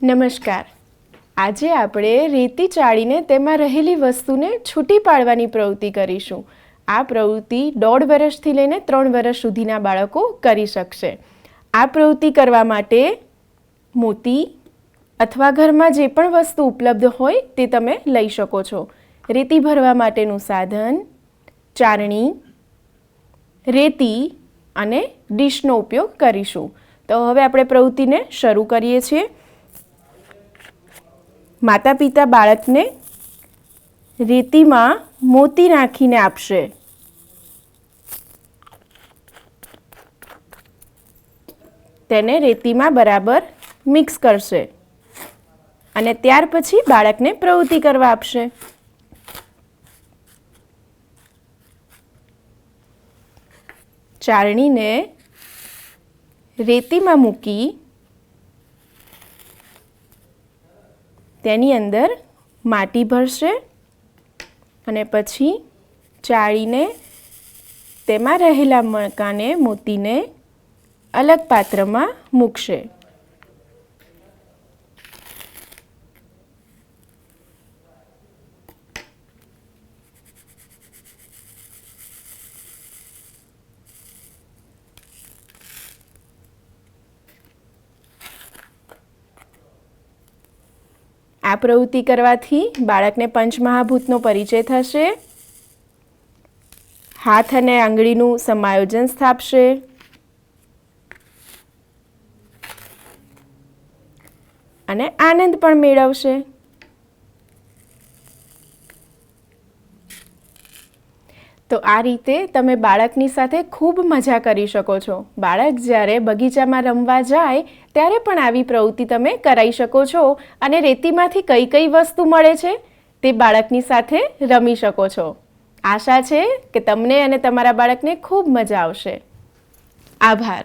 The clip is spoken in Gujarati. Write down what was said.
નમસ્કાર. આજે આપણે રેતી ચાળીને તેમાં રહેલી વસ્તુને છૂટી પાડવાની પ્રવૃત્તિ કરીશું. આ પ્રવૃત્તિ 1.5 વર્ષથી લઈને 3 વર્ષ સુધીના બાળકો કરી શકશે. આ પ્રવૃત્તિ કરવા માટે મોતી અથવા ઘરમાં જે પણ વસ્તુ ઉપલબ્ધ હોય તે તમે લઈ શકો છો. રેતી ભરવા માટેનું સાધન, ચારણી, રેતી અને ડીશનો ઉપયોગ કરીશું. તો હવે આપણે પ્રવૃત્તિને શરૂ કરીએ છીએ. માતા પિતા બાળકને રેતીમાં મોતી નાખીને આપશે. તેને રેતીમાં બરાબર મિક્સ કરશે અને ત્યાર પછી બાળકને પ્રવૃત્તિ કરવા આપશે. ચારણીને રેતીમાં મૂકી તેની અંદર માટી ભરશે અને પછી ચાળીને તેમાં રહેલા મણકાને મોતીને અલગ પાત્રમાં મૂકશે. આ પ્રવૃત્તિ કરવાથી બાળકને પંચમહાભૂતનો પરિચય થશે, હાથ અને આંગળીનું સમાયોજન સ્થાપશે, અને આનંદ પણ મેળવશે. તો આ રીતે તમે બાળકની સાથે ખૂબ મજા કરી શકો છો. બાળક જ્યારે બગીચામાં રમવા જાય ત્યારે પણ આવી પ્રવૃત્તિ તમે કરાવી શકો છો અને રેતીમાંથી કઈ કઈ વસ્તુ મળે છે તે બાળકની સાથે રમી શકો છો. આશા છે કે તમને અને તમારા બાળકને ખૂબ મજા આવશે. આભાર.